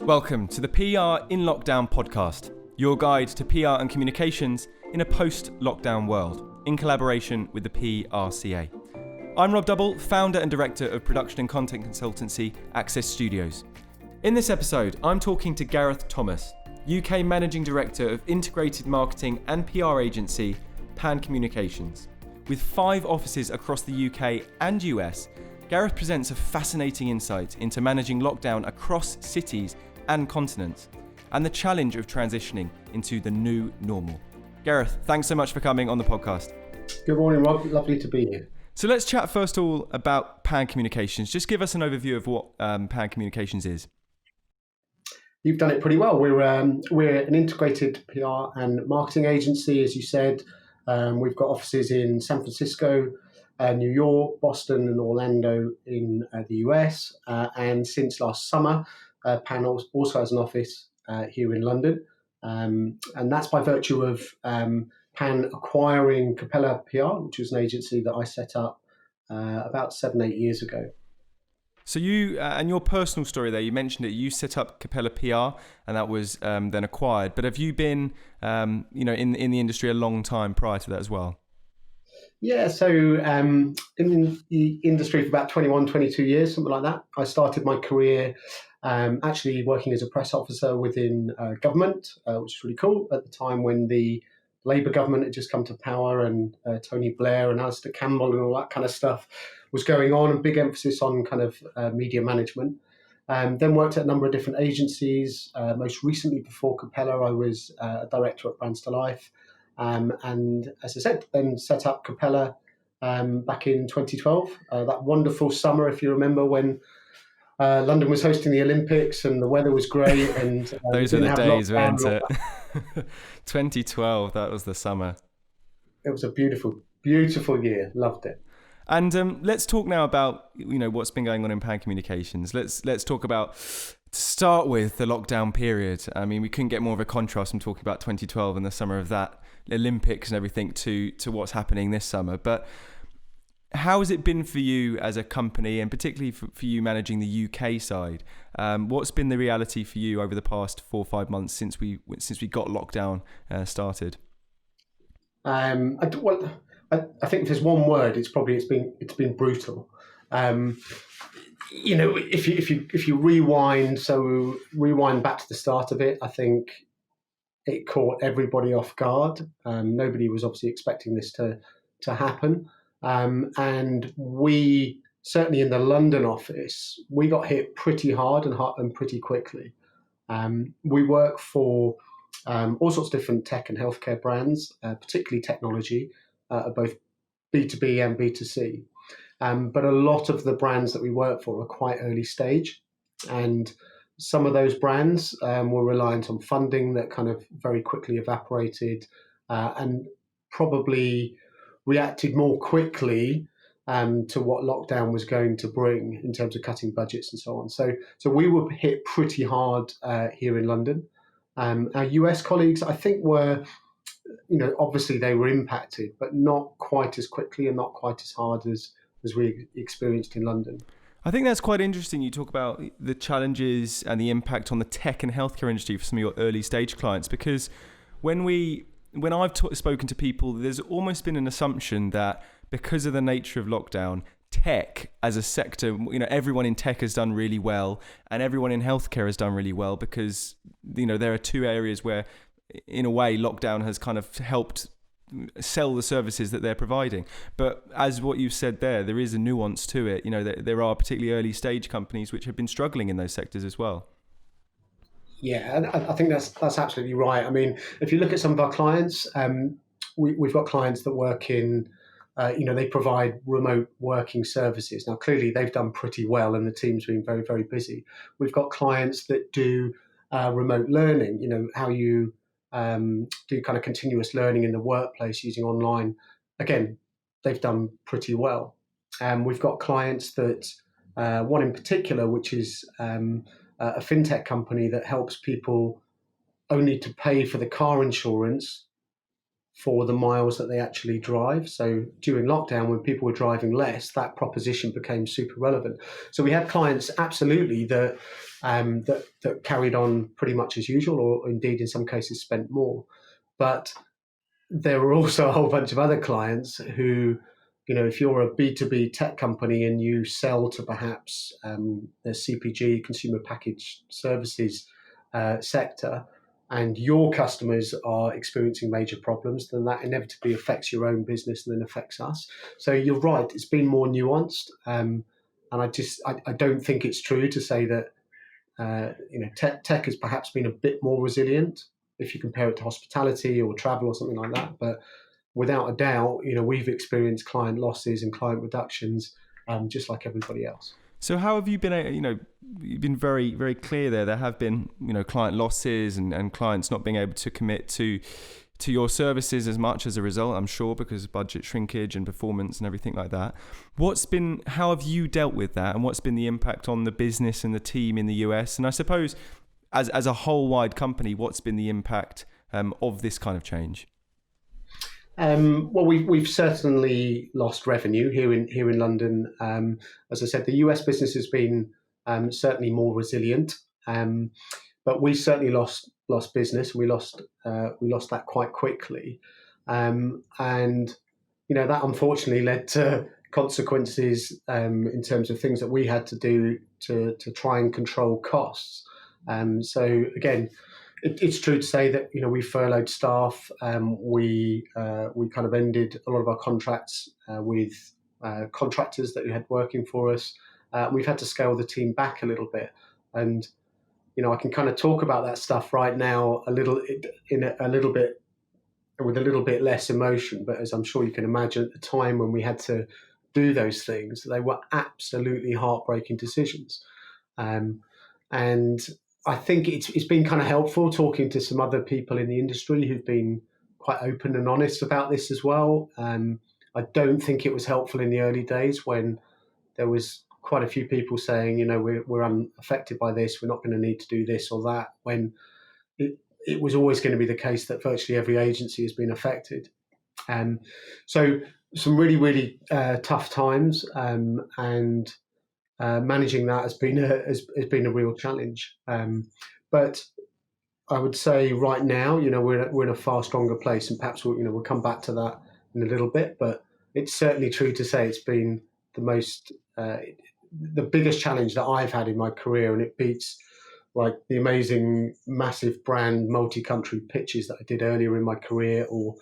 Welcome to the PR in Lockdown podcast, your guide to PR and communications in a post-lockdown world, in collaboration with the PRCA. I'm Rob Double, founder and director of production and content consultancy Access Studios. In this episode, I'm talking to Gareth Thomas, UK Managing Director of Integrated Marketing and PR agency Pan Communications. With 5 offices across the UK and US, Gareth presents a fascinating insight into managing lockdown across cities and continents, and the challenge of transitioning into the new normal. Gareth, thanks so much for coming on the podcast. Good morning, Rob. Lovely to be here. So let's chat first of all about Pan Communications. Just give us an overview of what Pan Communications is. You've done it pretty well. We're an integrated PR and marketing agency, as you said. We've got offices in San Francisco, New York, Boston and Orlando in the US. And since last summer, Pan also has an office here in London. And that's by virtue of Pan acquiring Capella PR, which was an agency that I set up about 7-8 years ago. So you and your personal story there, you mentioned it, you set up Capella PR and that was then acquired. But have you been in the industry a long time prior to that as well? Yeah, so in the industry for about 21, 22 years, something like that. I started my career actually working as a press officer within government, which is really cool at the time when the Labour government had just come to power and Tony Blair and Alistair Campbell and all that kind of stuff was going on, and big emphasis on kind of media management. Then worked at a number of different agencies. Most recently, before Capella, I was a director at Brands to Life. And as I said, then set up Capella back in 2012. That wonderful summer, if you remember, when London was hosting the Olympics and the weather was great. And those were the days, weren't it? 2012, that was the summer. It was a beautiful, beautiful year. Loved it. And let's talk now about what's been going on in Pan Communications. Let's talk about, to start with, the lockdown period. I mean, we couldn't get more of a contrast from talking about 2012 and the summer of that, Olympics and everything, to what's happening this summer. But how has it been for you as a company, and particularly for you managing the UK side? What's been the reality for you over the past 4 or 5 months since we got lockdown started? I think if there's one word, it's been brutal. If you rewind back to the start of it, I think it caught everybody off guard. Nobody was obviously expecting this to happen. And we, certainly in the London office, we got hit pretty hard and pretty quickly. We work for all sorts of different tech and healthcare brands, particularly technology, both B2B and B2C. But a lot of the brands that we work for are quite early stage. And some of those brands were reliant on funding that kind of very quickly evaporated and probably reacted more quickly to what lockdown was going to bring in terms of cutting budgets and so on. So we were hit pretty hard here in London. Our US colleagues, I think, were, obviously they were impacted, but not quite as quickly and not quite as hard as we experienced in London. I think that's quite interesting. You talk about the challenges and the impact on the tech and healthcare industry for some of your early stage clients, because when I've spoken to people, there's almost been an assumption that because of the nature of lockdown, tech as a sector, everyone in tech has done really well and everyone in healthcare has done really well because, there are two areas where, in a way, lockdown has kind of helped sell the services that they're providing. But as what you've said there is a nuance to it. There are particularly early stage companies which have been struggling in those sectors as well. Yeah, and I think that's absolutely right. I mean, if you look at some of our clients, we've got clients that work in, they provide remote working services. Now, clearly, they've done pretty well and the team's been very, very busy. We've got clients that do remote learning, how you do kind of continuous learning in the workplace using online. Again, they've done pretty well. We've got clients that, one in particular, which is a fintech company that helps people only to pay for the car insurance for the miles that they actually drive. So during lockdown, when people were driving less, that proposition became super relevant. So we had clients absolutely that that carried on pretty much as usual, or indeed in some cases spent more. But there were also a whole bunch of other clients who, if you're a B2B tech company and you sell to perhaps the CPG, consumer packaged services sector, and your customers are experiencing major problems, then that inevitably affects your own business and then affects us. So you're right, it's been more nuanced. And I don't think it's true to say that tech has perhaps been a bit more resilient if you compare it to hospitality or travel or something like that. But without a doubt, we've experienced client losses and client reductions just like everybody else. So how have you been, you've been very, very clear there. There have been, client losses and clients not being able to commit to your services as much as a result, I'm sure, because of budget shrinkage and performance and everything like that. How have you dealt with that, and what's been the impact on the business and the team in the US? And I suppose as a whole wide company, what's been the impact of this kind of change? Well, we've certainly lost revenue here in London. As I said, the US business has been certainly more resilient, but we certainly lost business. We lost that quite quickly, and that unfortunately led to consequences in terms of things that we had to do to try and control costs. So again, it's true to say that we furloughed staff. We kind of ended a lot of our contracts with contractors that we had working for us. We've had to scale the team back a little bit, and I can kind of talk about that stuff right now a little bit with a little bit less emotion. But as I'm sure you can imagine, at the time when we had to do those things, they were absolutely heartbreaking decisions, and I think it's been kind of helpful talking to some other people in the industry who've been quite open and honest about this as well. I don't think it was helpful in the early days when there was quite a few people saying, we're unaffected by this, we're not going to need to do this or that, when it was always going to be the case that virtually every agency has been affected. So some really, really tough times, and managing that has been a real challenge. But I would say right now, we're in a far stronger place, and perhaps we'll come back to that in a little bit. But it's certainly true to say it's been the biggest challenge that I've had in my career, and it beats like the amazing, massive brand, multi-country pitches that I did earlier in my career, or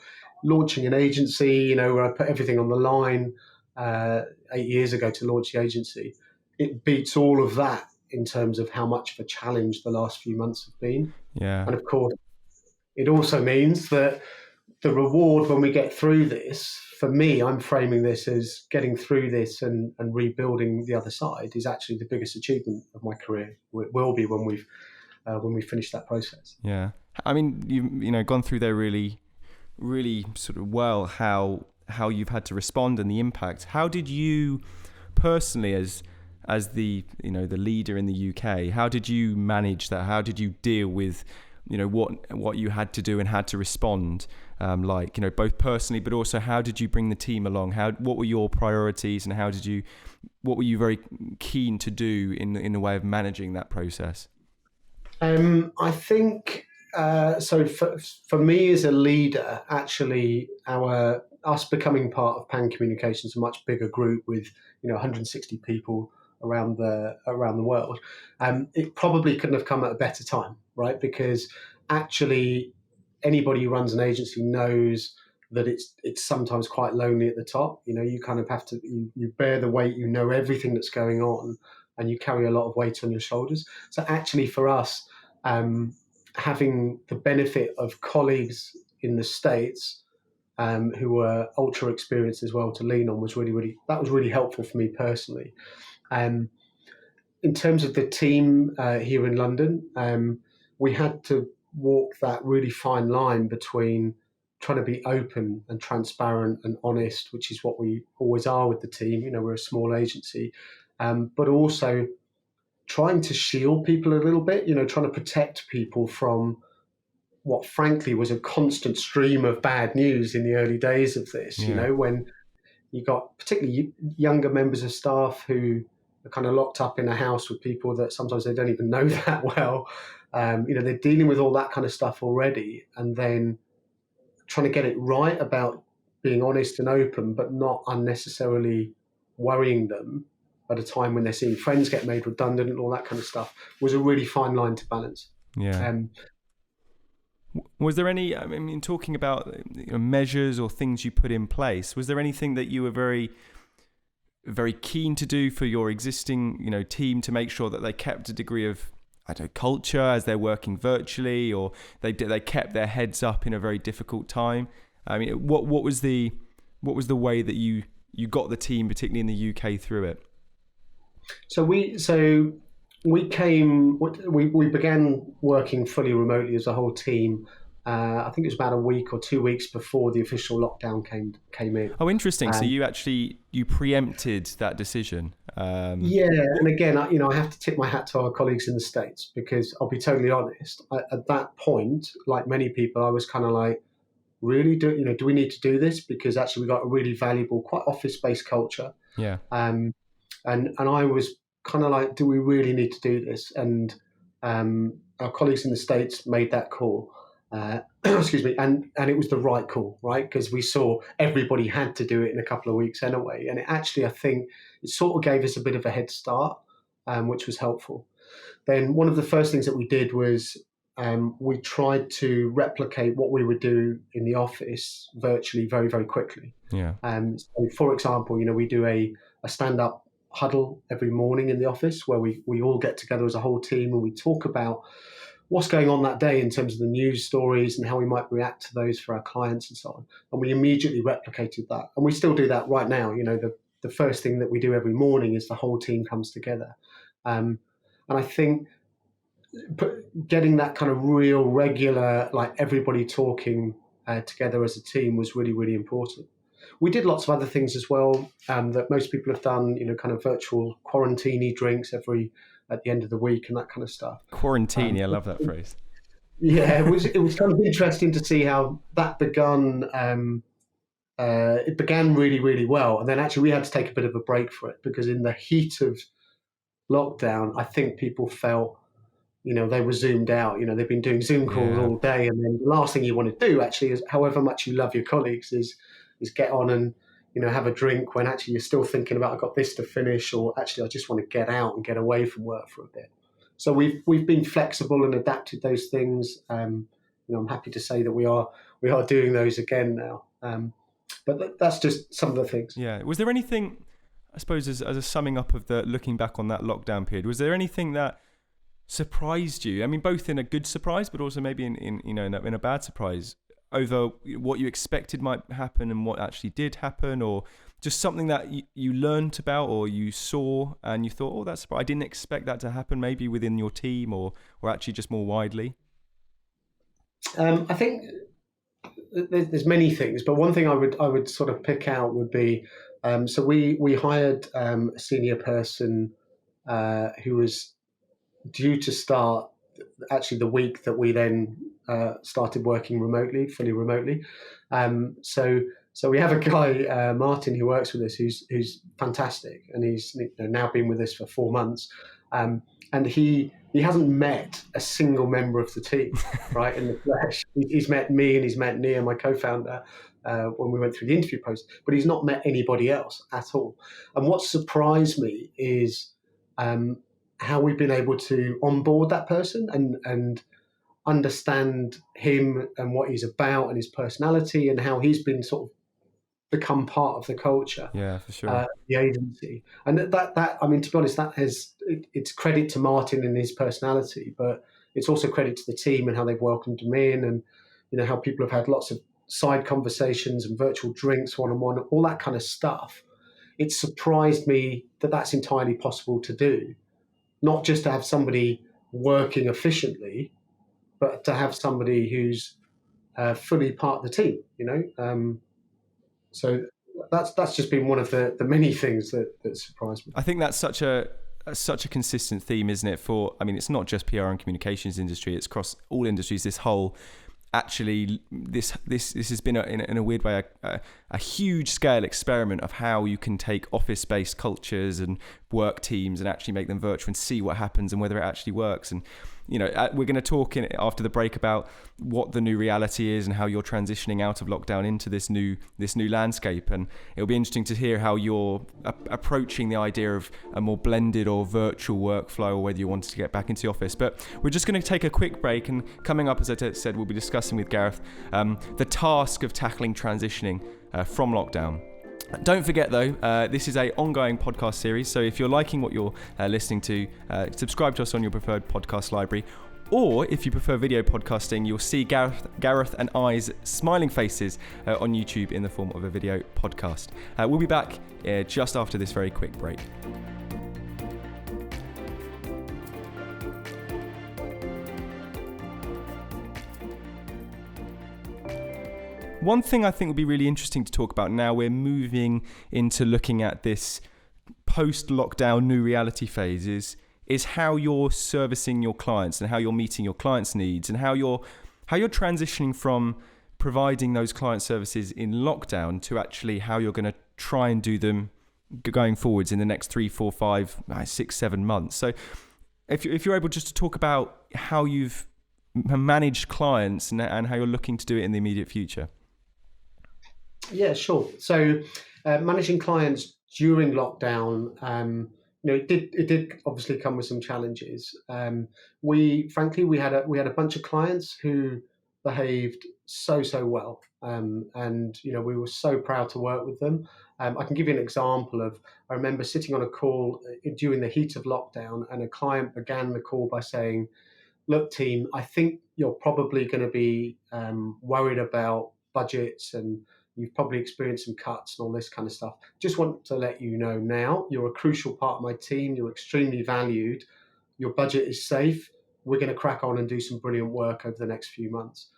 launching an agency, where I put everything on the line 8 years ago to launch the agency. It beats all of that in terms of how much of a challenge the last few months have been. Yeah. And of course, it also means that the reward when we get through this, for me, I'm framing this as getting through this and rebuilding the other side is actually the biggest achievement of my career. It will be when we finish that process. Yeah. I mean, you've gone through there really, really sort of well how you've had to respond and the impact. How did you personally, as the the leader in the UK, how did you manage that? How did you deal with what you had to do and had to respond, both personally, but also how did you bring the team along? What were your priorities, and what were you very keen to do in the way of managing that process? I think so. For me as a leader, actually, us becoming part of Pan Communications, a much bigger group with 160 people around the world, it probably couldn't have come at a better time, right? Because actually, anybody who runs an agency knows that it's sometimes quite lonely at the top. You kind of have to you bear the weight. Everything that's going on, and you carry a lot of weight on your shoulders. So actually, for us, having the benefit of colleagues in the States who were ultra experienced as well to lean on was really helpful for me personally. In terms of the team here in London, we had to walk that really fine line between trying to be open and transparent and honest, which is what we always are with the team. We're a small agency, but also trying to shield people a little bit, trying to protect people from what frankly was a constant stream of bad news in the early days of this, when you got particularly younger members of staff who are kind of locked up in a house with people that sometimes they don't even know that well. They're dealing with all that kind of stuff already, and then trying to get it right about being honest and open, but not unnecessarily worrying them at a time when they're seeing friends get made redundant and all that kind of stuff was a really fine line to balance. Yeah. Was there any, talking about measures or things you put in place, was there anything that you were very, very keen to do for your existing, team to make sure that they kept a degree of, culture as they're working virtually, or they kept their heads up in a very difficult time? What was the way that you got the team, particularly in the UK, through it? So we began working fully remotely as a whole team. I think it was about a week or 2 weeks before the official lockdown came in. Oh, interesting. So you preempted that decision. Yeah, and again, I have to tip my hat to our colleagues in the States, because I'll be totally honest. At that point, like many people, I was kind of like, really, do we need to do this? Because actually, we got a really valuable, quite office-based culture. Yeah. And I was kind of like, do we really need to do this? And our colleagues in the States made that call. Excuse me, and it was the right call, right? Because we saw everybody had to do it in a couple of weeks anyway. And I think it sort of gave us a bit of a head start, which was helpful. Then one of the first things that we did was we tried to replicate what we would do in the office virtually very, very quickly. Yeah. So for example, we do a stand-up huddle every morning in the office where we all get together as a whole team and we talk about what's going on that day in terms of the news stories and how we might react to those for our clients and so on. And we immediately replicated that. And we still do that right now. The first thing that we do every morning is the whole team comes together. And I think getting that kind of real regular, like everybody talking together as a team was really, really important. We did lots of other things as well that most people have done, kind of virtual quarantine drinks at the end of the week and that kind of stuff. Quarantine, I love that phrase. Yeah, it was kind of interesting to see how that begun. It began really, really well. And then actually we had to take a bit of a break for it, because in the heat of lockdown, I think people felt, they were zoomed out. They've been doing Zoom calls all day. And then the last thing you want to do actually is, however much you love your colleagues, is get on and, have a drink when actually you're still thinking about, I've got this to finish, or actually I just want to get out and get away from work for a bit. So we've been flexible and adapted those things. I'm happy to say that we are doing those again now. But that's just some of the things. Yeah. Was there anything, I suppose, as a summing up of looking back on that lockdown period, was there anything that surprised you? Both in a good surprise, but also maybe in a bad surprise, over what you expected might happen and what actually did happen, or just something that you learned about or you saw and you thought, oh, I didn't expect that to happen, maybe within your team or actually just more widely? I think there's many things, but one thing I would sort of pick out would be, so we hired a senior person who was due to start actually the week that we then started working fully remotely. So we have a guy, Martin, who works with us, who's fantastic, and he's now been with us for 4 months, and he hasn't met a single member of the team, right, in the flesh. He's met me and he's met Nia, my co-founder, when we went through the interview process, but he's not met anybody else at all. And what surprised me is how we've been able to onboard that person and understand him and what he's about and his personality and how he's been sort of become part of the culture. Yeah, for sure. The agency. And that to be honest, it's credit to Martin and his personality, but it's also credit to the team and how they've welcomed him in, and how people have had lots of side conversations and virtual drinks one-on-one, all that kind of stuff. It surprised me that that's entirely possible to do. Not just to have somebody working efficiently, but to have somebody who's fully part of the team, So that's just been one of the many things that surprised me. I think that's such a consistent theme, isn't it? It's not just PR and communications industry, it's across all industries, this whole actually this has been in a weird way a huge scale experiment of how you can take office-based cultures and work teams and actually make them virtual and see what happens and whether it actually works. And we're going to talk after the break about what the new reality is and how you're transitioning out of lockdown into this new landscape. And it'll be interesting to hear how you're approaching the idea of a more blended or virtual workflow, or whether you wanted to get back into the office. But we're just going to take a quick break, and coming up, as I said, we'll be discussing with Gareth the task of tackling transitioning from lockdown. Don't forget though, this is an ongoing podcast series, so if you're liking what you're listening to, subscribe to us on your preferred podcast library, or if you prefer video podcasting, you'll see Gareth and I's smiling faces on YouTube in the form of a video podcast. We'll be back just after this very quick break. One thing I think would be really interesting to talk about now we're moving into looking at this post-lockdown new reality phase is how you're servicing your clients and how you're meeting your clients' needs, and how you're transitioning from providing those client services in lockdown to actually how you're going to try and do them going forwards in the next 3, 4, 5, 6, 7 months. So if you're able just to talk about how you've managed clients and how you're looking to do it in the immediate future. Yeah, sure. So managing clients during lockdown, it did obviously come with some challenges. We had a bunch of clients who behaved so well, and we were so proud to work with them. I can give you an example of, I remember sitting on a call during the heat of lockdown, and a client began the call by saying, "Look, team, I think you're probably going to be worried about budgets, and you've probably experienced some cuts and all this kind of stuff. Just want to let you know now, you're a crucial part of my team. You're extremely valued. Your budget is safe. We're going to crack on and do some brilliant work over the next few months."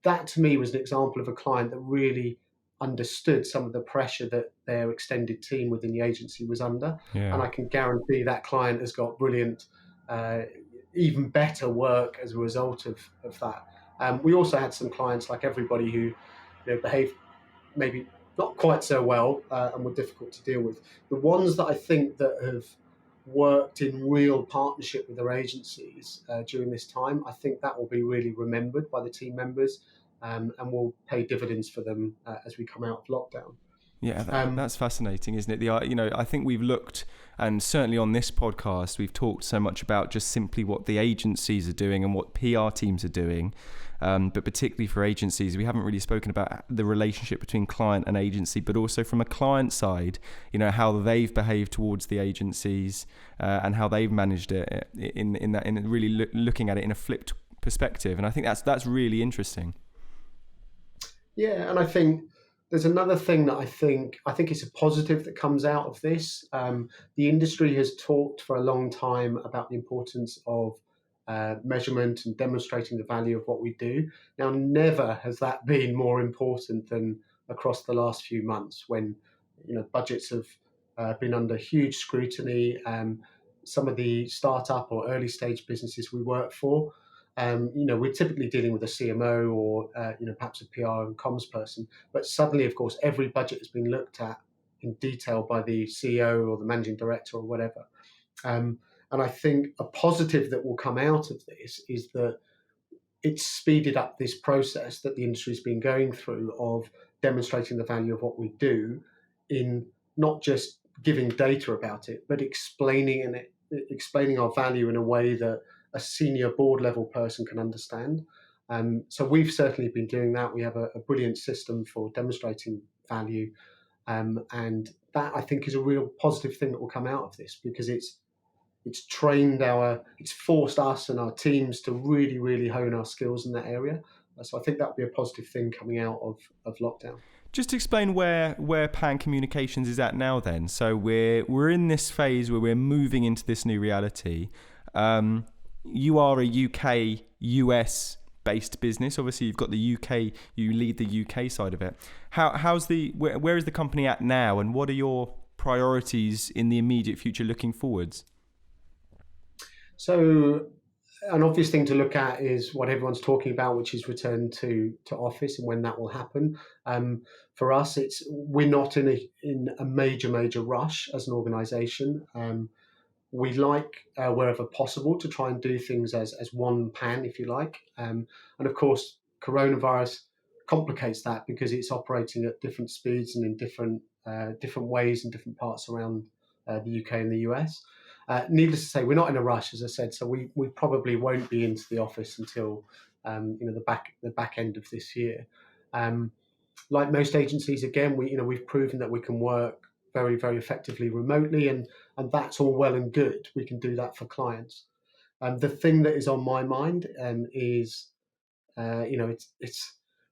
That to me was an example of a client that really understood some of the pressure that their extended team within the agency was under. Yeah. And I can guarantee that client has got brilliant, even better work as a result of that. We also had some clients, like everybody, who behaved maybe not quite so well and were difficult to deal with. The ones that I think that have worked in real partnership with their agencies during this time, I think that will be really remembered by the team members, and will pay dividends for them as we come out of lockdown. Yeah, that's fascinating, isn't it? I think we've looked, and certainly on this podcast, we've talked so much about just simply what the agencies are doing and what PR teams are doing. But particularly for agencies, we haven't really spoken about the relationship between client and agency, but also from a client side, how they've behaved towards the agencies and how they've managed it in really looking at it in a flipped perspective. And I think that's really interesting. Yeah, and I think there's another thing that I think it's a positive that comes out of this. The industry has talked for a long time about the importance of measurement and demonstrating the value of what we do. Now, never has that been more important than across the last few months, when budgets have been under huge scrutiny. Some of the startup or early stage businesses we work for, we're typically dealing with a CMO or perhaps a PR and comms person, but suddenly, of course, every budget has been looked at in detail by the CEO or the managing director or whatever. And I think a positive that will come out of this is that it's speeded up this process that the industry's been going through of demonstrating the value of what we do, in not just giving data about it, but explaining our value in a way that a senior board level person can understand. So we've certainly been doing that. We have a brilliant system for demonstrating value. And that, I think, is a real positive thing that will come out of this, because it's forced us and our teams to really, really hone our skills in that area. So I think that would be a positive thing coming out of lockdown. Just to explain where Pan Communications is at now then. So we're in this phase where we're moving into this new reality. You are a UK, US based business. Obviously you've got the UK, you lead the UK side of it. Where is the company at now, and what are your priorities in the immediate future looking forwards? So an obvious thing to look at is what everyone's talking about, which is return to office and when that will happen. For us, we're not in a major rush as an organisation. We like, wherever possible, to try and do things as one pan, if you like. And of course, coronavirus complicates that because it's operating at different speeds and in different ways in different parts around the UK and the US. Needless to say, we're not in a rush, as I said, so we probably won't be into the office until the back end of this year. Like most agencies, again, we've proven that we can work very effectively remotely, and that's all well and good. We can do that for clients. The thing that is on my mind is, my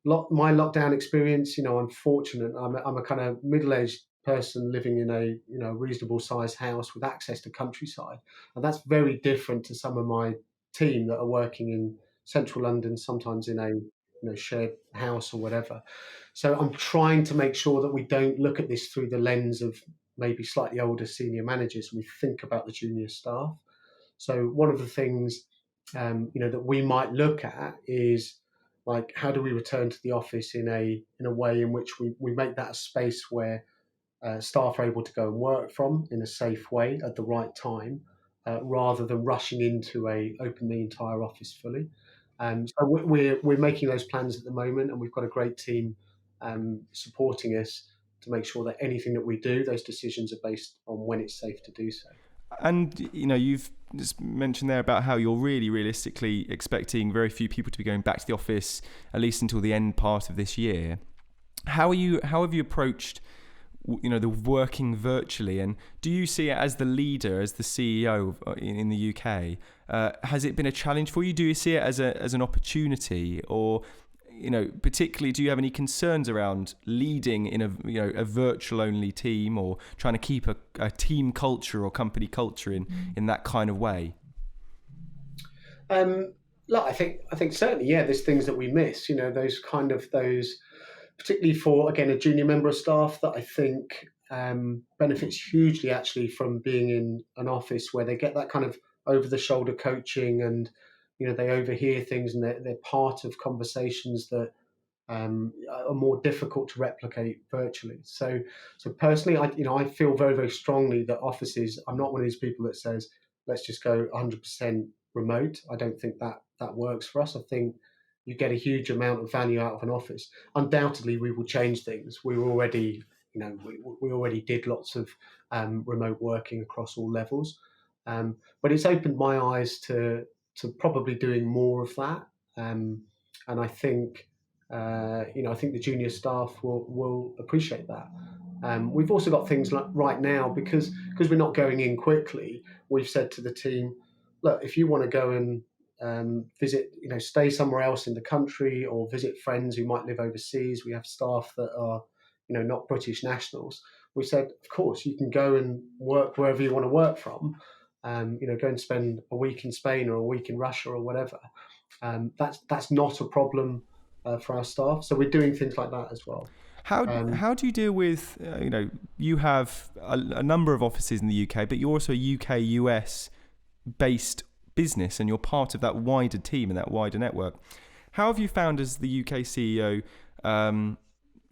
lockdown experience. I'm fortunate. I'm a kind of middle-aged person living in a reasonable sized house with access to countryside, and that's very different to some of my team that are working in central London, sometimes in a shared house or whatever. So I'm trying to make sure that we don't look at this through the lens of maybe slightly older senior managers, and we think about the junior staff. So one of the things that we might look at is, like, how do we return to the office in a way in which we make that a space where staff are able to go and work from in a safe way at the right time, rather than rushing into open the entire office fully. So we're making those plans at the moment, and we've got a great team supporting us to make sure that anything that we do, those decisions are based on when it's safe to do so. And you've just mentioned there about how you're really realistically expecting very few people to be going back to the office at least until the end part of this year. How have you approached the working virtually, and do you see it as the leader, as the CEO in the UK? Has it been a challenge for you? Do you see it as an opportunity, or particularly, do you have any concerns around leading in a virtual only team, or trying to keep a team culture or company culture in that kind of way? Look, I think certainly, yeah, there's things that we miss, those particularly for, again, a junior member of staff, that I think benefits hugely actually from being in an office where they get that kind of over the shoulder coaching, and they overhear things, and they're part of conversations that are more difficult to replicate virtually. So personally, I feel very strongly that offices. I'm not one of these people that says let's just go 100% remote. I don't think that works for us. I think you get a huge amount of value out of an office. Undoubtedly, we will change things. We already did lots of remote working across all levels, but it's opened my eyes to probably doing more of that. And I think I think the junior staff will appreciate that. We've also got things like right now, because we're not going in quickly. We've said to the team, look, if you want to go and visit, stay somewhere else in the country, or visit friends who might live overseas. We have staff that are, not British nationals. We said, of course, you can go and work wherever you want to work from. Go and spend a week in Spain or a week in Russia or whatever. That's not a problem for our staff. So we're doing things like that as well. How do you deal with, you have a number of offices in the UK, but you're also a UK, US based business, and you're part of that wider team and that wider network. How have you found, as the UK CEO,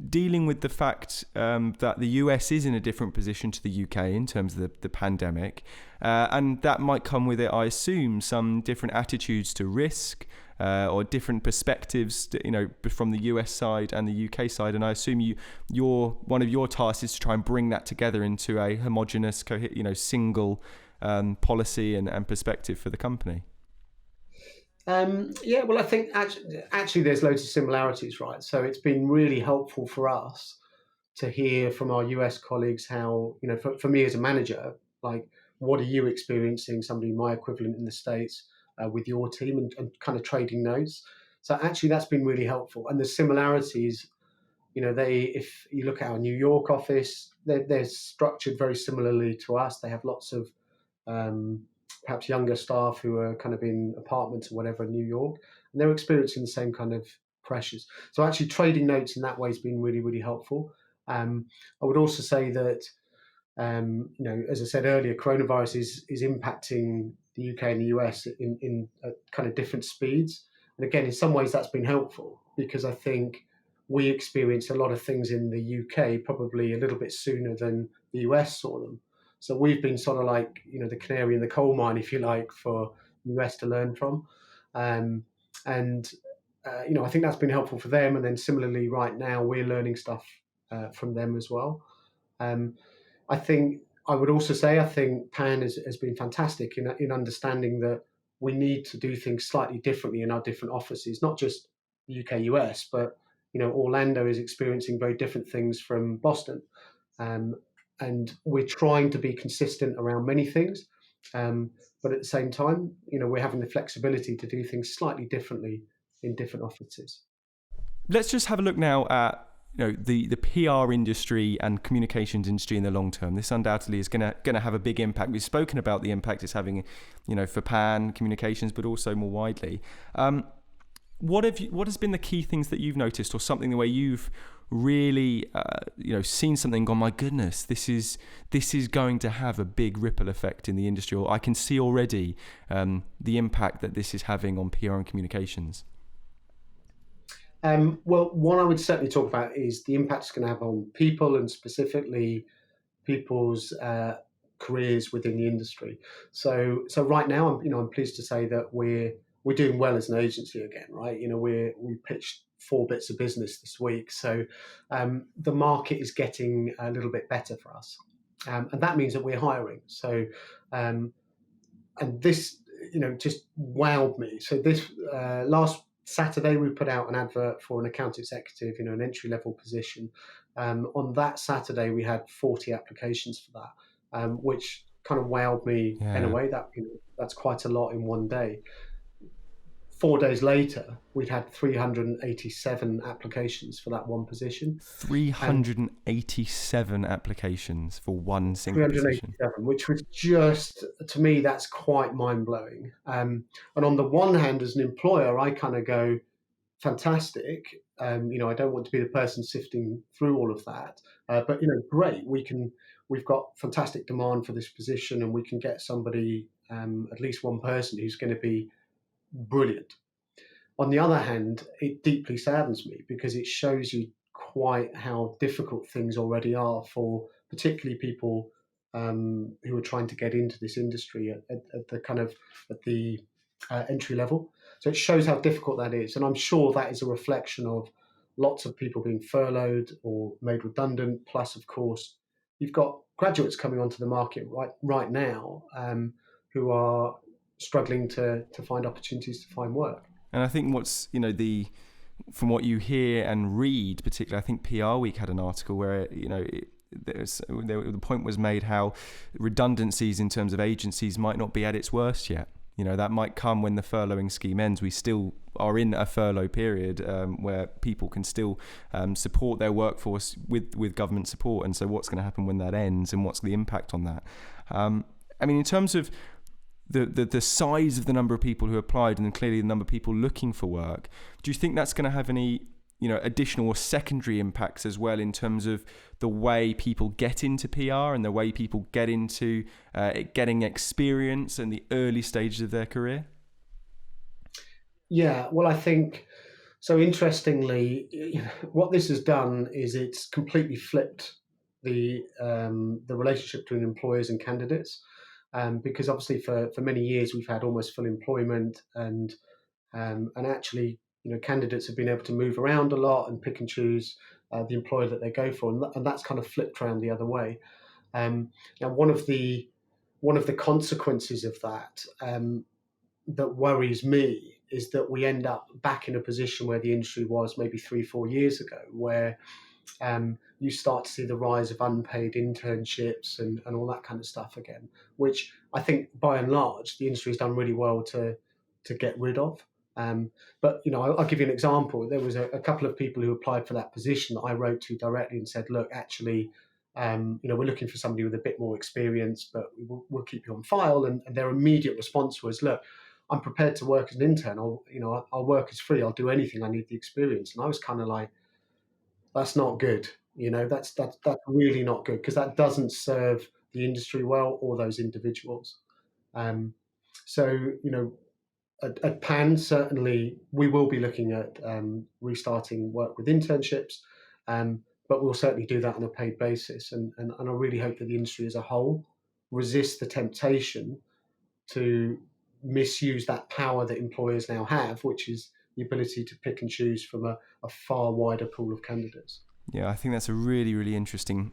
dealing with the fact that the US is in a different position to the UK in terms of the pandemic, and that might come with it, I assume, some different attitudes to risk, or different perspectives, from the US side and the UK side, and I assume one of your tasks is to try and bring that together into a homogenous, single policy and perspective for the company. Well, I think actually there's loads of similarities, right? So it's been really helpful for us to hear from our US colleagues how, for me as a manager, like, what are you experiencing, somebody my equivalent in the States, with your team, and kind of trading notes. So actually that's been really helpful. And the similarities, if you look at our New York office, they're structured very similarly to us. They have lots of perhaps younger staff who are kind of in apartments or whatever in New York, and they're experiencing the same kind of pressures. So actually trading notes in that way has been really helpful. I would also say that As I said earlier, coronavirus is impacting the UK and the US in kind of different speeds. And again, in some ways, that's been helpful because I think we experienced a lot of things in the UK probably a little bit sooner than the US saw them. So we've been sort of like, the canary in the coal mine, if you like, for the US to learn from. Um, and I think that's been helpful for them. And then similarly, right now, we're learning stuff from them as well. I think I would also say I think Pan has been fantastic in understanding that we need to do things slightly differently in our different offices, not just the UK, US, but Orlando is experiencing very different things from Boston, and we're trying to be consistent around many things, but at the same time, we're having the flexibility to do things slightly differently in different offices. Let's just have a look now at the PR industry and communications industry in the long term. This undoubtedly is going to have a big impact. We've spoken about the impact it's having, for Pan communications, but also more widely. What has been the key things that you've noticed, or something the way you've really seen something and gone, my goodness, this is going to have a big ripple effect in the industry, or I can see already the impact that this is having on PR and communications? Well, one I would certainly talk about is the impact it's going to have on people, and specifically people's careers within the industry. So right now, I'm pleased to say that we're doing well as an agency again, right? We pitched 4 bits of business this week, so the market is getting a little bit better for us, and that means that we're hiring. So, and this, just wowed me. So this last Saturday, we put out an advert for an account executive, an entry-level position. On that Saturday, we had 40 applications for that, which kind of wowed me in a way. That's quite a lot in one day. 4 days later, we'd had 387 applications for that one position. 387 applications for one single position. Which was just, to me, that's quite mind-blowing. And on the one hand, as an employer, I kind of go, fantastic. I don't want to be the person sifting through all of that. But, great. We've got fantastic demand for this position, and we can get somebody, at least one person who's going to be brilliant. On the other hand, it deeply saddens me because it shows you quite how difficult things already are for particularly people who are trying to get into this industry at the entry level. So it shows how difficult that is, and I'm sure that is a reflection of lots of people being furloughed or made redundant. Plus, of course, you've got graduates coming onto the market right now who are struggling to find opportunities to find work. And I think what's, from what you hear and read, particularly, I think PR Week had an article where, the point was made how redundancies in terms of agencies might not be at its worst yet. That might come when the furloughing scheme ends. We still are in a furlough period where people can still support their workforce with government support. And so what's going to happen when that ends, and what's the impact on that? In terms of the size of the number of people who applied, and then clearly the number of people looking for work, do you think that's going to have any additional or secondary impacts as well in terms of the way people get into PR and the way people get into getting experience in the early stages of their career? Yeah, well, I think so. Interestingly, what this has done is it's completely flipped the relationship between employers and candidates. Because obviously for many years we've had almost full employment, and actually candidates have been able to move around a lot and pick and choose the employer that they go for, and that's kind of flipped around the other way. Now one of the consequences of that that worries me is that we end up back in a position where the industry was maybe 3-4 years ago, where you start to see the rise of unpaid internships and all that kind of stuff again, which I think by and large the industry has done really well to get rid of. But I'll give you an example. There was a couple of people who applied for that position that I wrote to directly and said, look, actually, we're looking for somebody with a bit more experience, but we'll keep you on file. And their immediate response was, look, I'm prepared to work as an intern. I'll work as free. I'll do anything. I need the experience. And I was kind of like, that's not good. That's really not good, because that doesn't serve the industry well or those individuals. So at PAN, certainly we will be looking at restarting work with internships, but we'll certainly do that on a paid basis. And I really hope that the industry as a whole resists the temptation to misuse that power that employers now have, which is the ability to pick and choose from a far wider pool of candidates. Yeah, I think that's a really interesting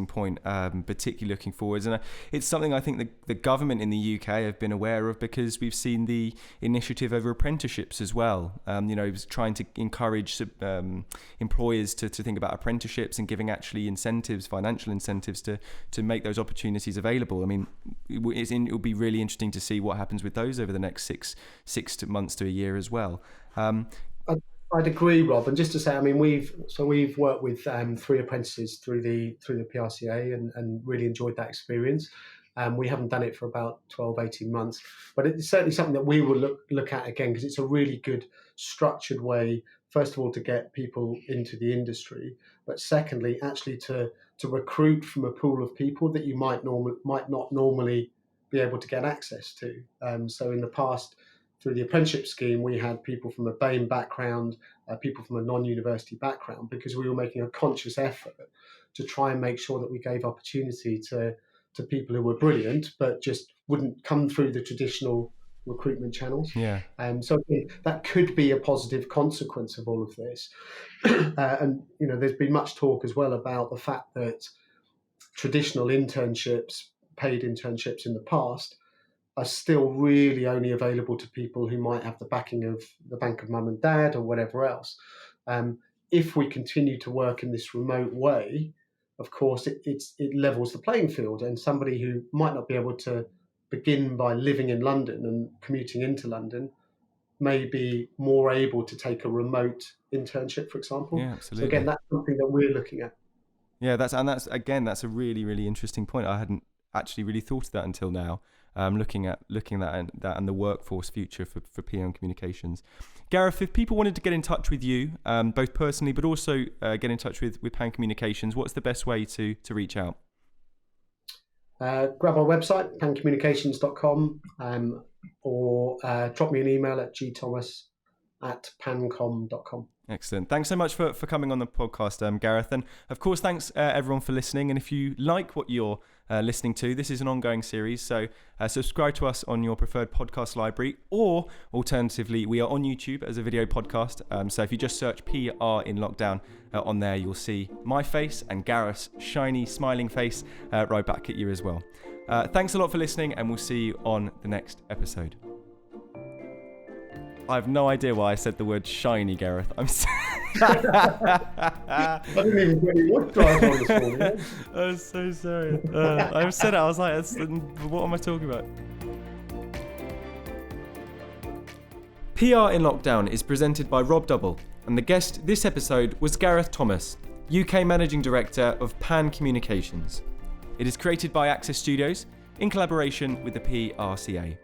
point, particularly looking forwards. And it's something I think the government in the UK have been aware of, because we've seen the initiative over apprenticeships as well. It was trying to encourage employers to think about apprenticeships and giving actually incentives, financial incentives to make those opportunities available. I mean, it'll be really interesting to see what happens with those over the next six months to a year as well. I'd agree, Rob. And just to say, I mean, we've worked with 3 apprentices through the PRCA and really enjoyed that experience. We haven't done it for about 12, 18 months, but it's certainly something that we will look at again, because it's a really good structured way, first of all, to get people into the industry, but secondly, actually to recruit from a pool of people that you might not normally be able to get access to. So in the past, through the apprenticeship scheme, we had people from a BAME background, people from a non-university background, because we were making a conscious effort to try and make sure that we gave opportunity to people who were brilliant, but just wouldn't come through the traditional recruitment channels. Yeah. So that could be a positive consequence of all of this. And there's been much talk as well about the fact that traditional internships, paid internships in the past, are still really only available to people who might have the backing of the bank of mum and dad or whatever else. If we continue to work in this remote way, of course, it levels the playing field, and somebody who might not be able to begin by living in London and commuting into London may be more able to take a remote internship, for example. Yeah, absolutely. So again, that's something that we're looking at. Yeah, that's a really interesting point. I hadn't actually really thought of that until now. Looking at that and the workforce future for PR Communications. Gareth, if people wanted to get in touch with you, both personally but also get in touch with PAN Communications, what's the best way to reach out? Grab our website, pancommunications.com, or drop me an email at gthomas@pancom.com. Excellent. Thanks so much for coming on the podcast, Gareth. And of course, thanks everyone for listening. And if you like what you're listening to, this is an ongoing series. So subscribe to us on your preferred podcast library, or alternatively, we are on YouTube as a video podcast. So if you just search PR in Lockdown on there, you'll see my face and Gareth's shiny, smiling face right back at you as well. Thanks a lot for listening, and we'll see you on the next episode. I have no idea why I said the word shiny, Gareth. I didn't even get any wood drive on this morning. I'm so sorry. I said it, I was like, what am I talking about? PR in Lockdown is presented by Rob Double, and the guest this episode was Gareth Thomas, UK Managing Director of PAN Communications. It is created by Access Studios in collaboration with the PRCA.